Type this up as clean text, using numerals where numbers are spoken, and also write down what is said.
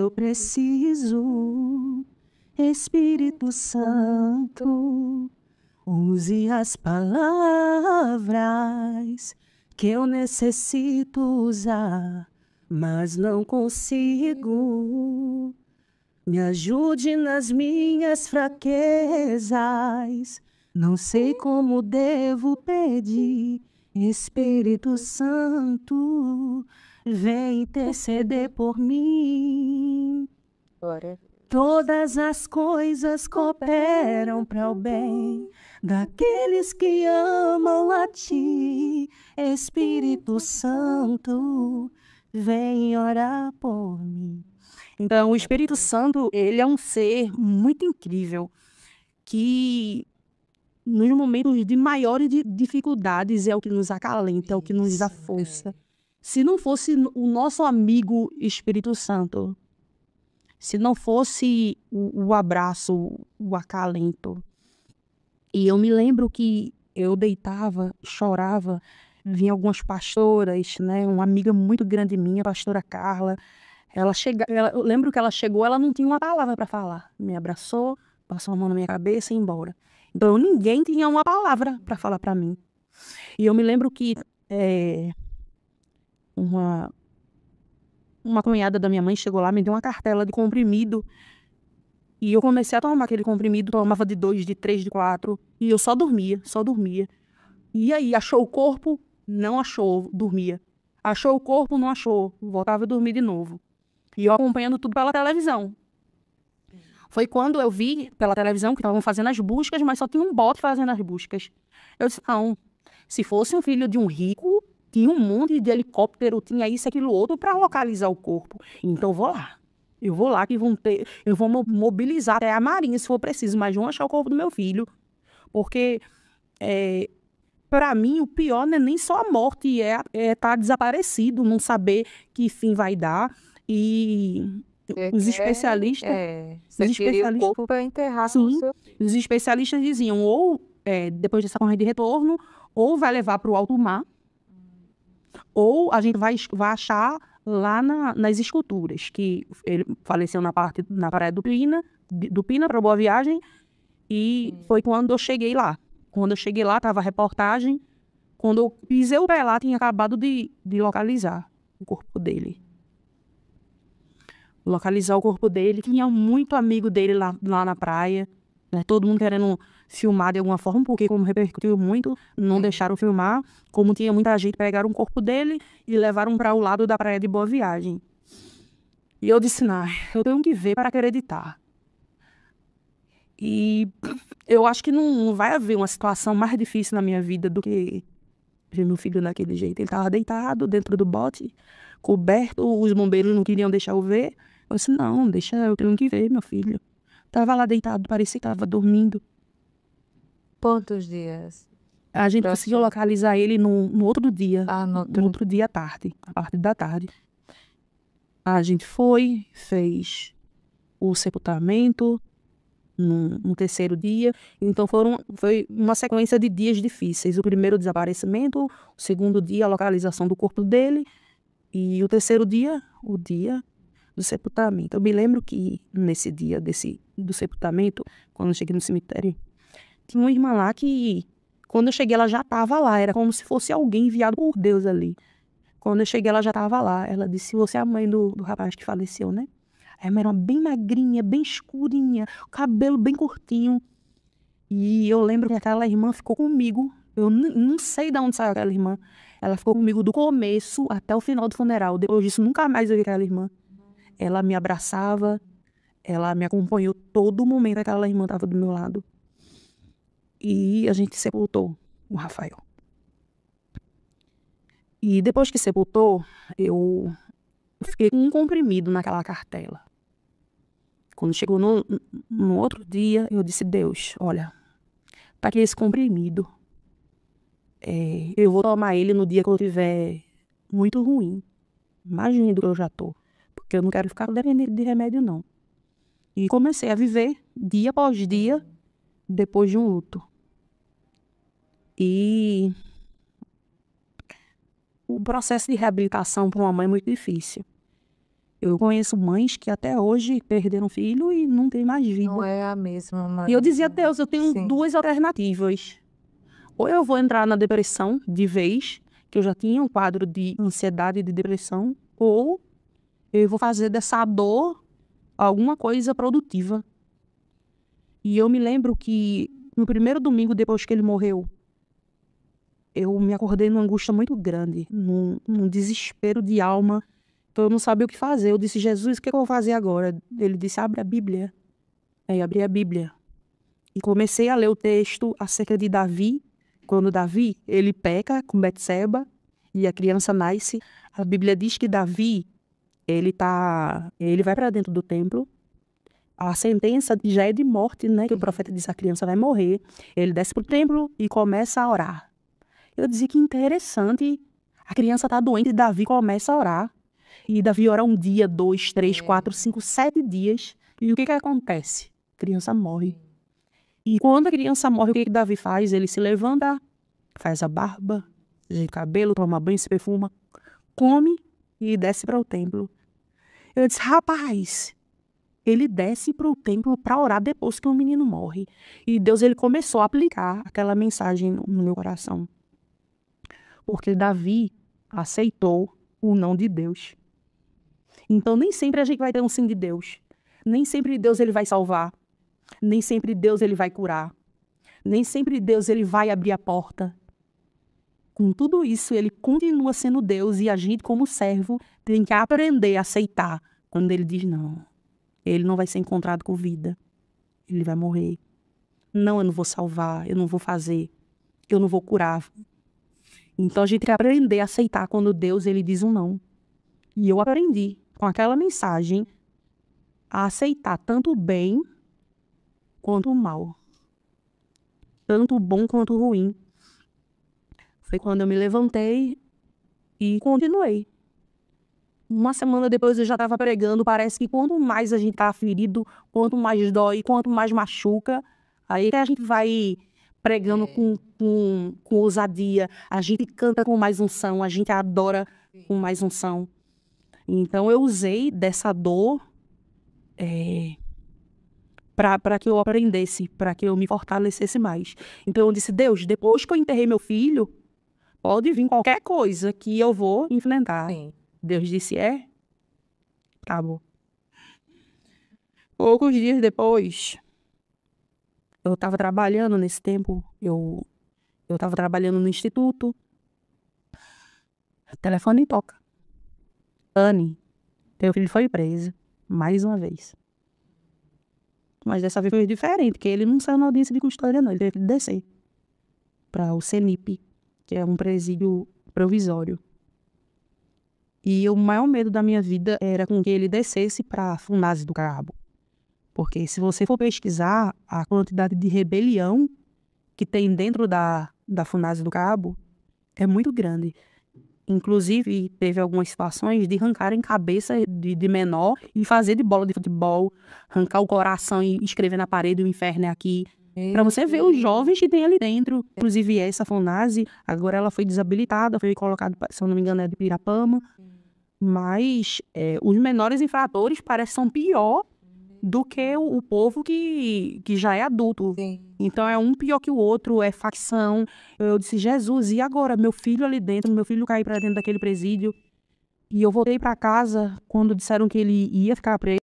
eu preciso. Espírito Santo, use as palavras que eu necessito usar, mas não consigo. Me ajude nas minhas fraquezas. Não sei como devo pedir. Espírito Santo, vem interceder por mim. Glória. Todas as coisas cooperam para o bem daqueles que amam a ti. Espírito Santo, vem orar por mim. Então, o Espírito Santo, ele é um ser muito incrível que nos momentos de maiores dificuldades é o que nos acalenta, é o que nos dá força. Se não fosse o nosso amigo Espírito Santo, se não fosse o abraço, o acalento. E eu me lembro que eu deitava, chorava, vinha algumas pastoras, né? Uma amiga muito grande minha, a pastora Carla. Eu lembro que ela chegou, ela não tinha uma palavra para falar. Me abraçou, passou a mão na minha cabeça e ia embora. Então ninguém tinha uma palavra para falar para mim. E eu me lembro que uma cunhada da minha mãe chegou lá, me deu uma cartela de comprimido. E eu comecei a tomar aquele comprimido, tomava de 2, de 3, de 4. E eu só dormia, só dormia. E aí, achou o corpo? Não achou, dormia. Achou o corpo? Não achou. Voltava a dormir de novo. E eu acompanhando tudo pela televisão. Foi quando eu vi pela televisão que estavam fazendo as buscas, mas só tinha um bot fazendo as buscas. Eu disse, não, se fosse um filho de um rico, tinha um monte de helicóptero, tinha isso, aquilo, outro, para localizar o corpo. Então eu vou lá. Eu vou lá que eu vou mobilizar até a Marinha, se for preciso, mas vão achar o corpo do meu filho. Porque, para mim, o pior não é nem só a morte, é estar desaparecido, não saber que fim vai dar. E os especialistas... Você queria o corpo para enterrar com o seu filho. Os especialistas diziam, ou depois dessa corrente de retorno, ou vai levar para o alto mar, ou a gente vai achar lá nas esculturas, que ele faleceu na praia do Pina para Boa Viagem, e foi quando eu cheguei lá. Quando eu cheguei lá, estava a reportagem. Quando eu pisei o pé lá, tinha acabado de localizar o corpo dele. Localizar o corpo dele. Tinha muito amigo dele lá na praia, né? Todo mundo querendo filmar de alguma forma, porque como repercutiu muito, não deixaram filmar. Como tinha muita gente, pegaram o corpo dele e levaram para o lado da praia de Boa Viagem. E eu disse, não, eu tenho que ver para acreditar. E eu acho que não vai haver uma situação mais difícil na minha vida do que ver meu filho daquele jeito. Ele estava deitado dentro do bote, coberto, os bombeiros não queriam deixar eu ver. Eu disse, não, deixa, eu tenho que ver meu filho. Tava lá deitado, parecia que estava dormindo. Quantos dias? A gente conseguiu localizar ele no outro dia. No outro dia à tarde, a partir da tarde. A gente fez o sepultamento no terceiro dia. Então foi uma sequência de dias difíceis. O primeiro, o desaparecimento. O segundo dia, a localização do corpo dele. E o terceiro dia, o dia do sepultamento. Eu me lembro que nesse dia do sepultamento, quando eu cheguei no cemitério, tinha uma irmã lá que, quando eu cheguei, ela já estava lá. Era como se fosse alguém enviado por Deus ali. Quando eu cheguei, ela já estava lá. Ela disse, você é a mãe do rapaz que faleceu, né? A irmã era bem magrinha, bem escurinha, o cabelo bem curtinho. E eu lembro que aquela irmã ficou comigo. Eu não sei de onde saiu aquela irmã. Ela ficou comigo do começo até o final do funeral. Depois disso, nunca mais eu vi aquela irmã. Ela me abraçava, ela me acompanhou todo momento, aquela irmã estava do meu lado. E a gente sepultou o Rafael. E depois que sepultou, eu fiquei com um comprimido naquela cartela. Quando chegou no outro dia, eu disse, Deus, olha, tá aqui esse comprimido. Eu vou tomar ele no dia que eu tiver muito ruim. Imagine do que eu já tô. Porque eu não quero ficar dependendo de remédio, não. E comecei a viver dia após dia depois de um luto. E o processo de reabilitação para uma mãe é muito difícil. Eu conheço mães que até hoje perderam filho e não tem mais vida. Não é a mesma mãe. E eu dizia, Deus, eu tenho Sim. duas alternativas. Ou eu vou entrar na depressão de vez, que eu já tinha um quadro de ansiedade e de depressão, ou eu vou fazer dessa dor alguma coisa produtiva. E eu me lembro que no primeiro domingo depois que ele morreu, eu me acordei numa angústia muito grande, num desespero de alma. Então eu não sabia o que fazer. Eu disse, Jesus, o que eu vou fazer agora? Ele disse, abre a Bíblia. Aí abri a Bíblia. E comecei a ler o texto acerca de Davi. Quando Davi, ele peca com Betseba e a criança nasce. A Bíblia diz que Davi, ele vai para dentro do templo. A sentença já é de morte, né? Que o profeta disse, a criança vai morrer. Ele desce para o templo e começa a orar. Eu dizia que interessante. A criança está doente e Davi começa a orar. E Davi ora 1 dia, 2, 3, 4, 5, 7 dias. E o que acontece? A criança morre. E quando a criança morre, o que Davi faz? Ele se levanta, faz a barba, ajeita o cabelo, toma banho, se perfuma, come e desce para o templo. Eu disse, rapaz, ele desce para o templo para orar depois que o menino morre. E Deus, ele começou a aplicar aquela mensagem no meu coração. Porque Davi aceitou o não de Deus. Então, nem sempre a gente vai ter um sim de Deus. Nem sempre Deus ele vai salvar. Nem sempre Deus ele vai curar. Nem sempre Deus ele vai abrir a porta. Com tudo isso, ele continua sendo Deus e a gente, como servo, tem que aprender a aceitar quando ele diz não. Ele não vai ser encontrado com vida. Ele vai morrer. Não, eu não vou salvar, eu não vou fazer, eu não vou curar. Então a gente tem que aprender a aceitar quando Deus ele diz um não. E eu aprendi com aquela mensagem a aceitar tanto o bem quanto o mal. Tanto o bom quanto o ruim. Foi quando eu me levantei e continuei. Uma semana depois eu já estava pregando. Parece que quanto mais a gente está ferido, quanto mais dói, quanto mais machuca, aí que a gente vai pregando com ousadia. A gente canta com mais unção, a gente adora com mais unção. Então eu usei dessa dor para que eu aprendesse, para que eu me fortalecesse mais. Então eu disse, Deus, depois que eu enterrei meu filho, pode vir qualquer coisa que eu vou enfrentar. Sim. Deus disse, acabou. Poucos dias depois, eu estava trabalhando nesse tempo, eu estava trabalhando no instituto, o telefone toca. Anne, teu filho foi preso, mais uma vez. Mas dessa vez foi diferente, porque ele não saiu na audiência de custódia, não. Ele teve que descer para o CENIP, que é um presídio provisório. E o maior medo da minha vida era com que ele descesse para a Funase do Cabo. Porque se você for pesquisar a quantidade de rebelião que tem dentro da Funase do Cabo, é muito grande. Inclusive, teve algumas situações de arrancarem cabeça de menor e fazer de bola de futebol, arrancar o coração e escrever na parede, o inferno é aqui. Para você ver os jovens que tem ali dentro. Inclusive, essa Funase, agora ela foi desabilitada, foi colocada, se eu não me engano, é de Pirapama. Mas os menores infratores parecem são pior do que o povo que já é adulto. Sim. Então é um pior que o outro, é facção. Eu disse, Jesus, e agora? Meu filho ali dentro, meu filho caiu para dentro daquele presídio. E eu voltei para casa quando disseram que ele ia ficar preso.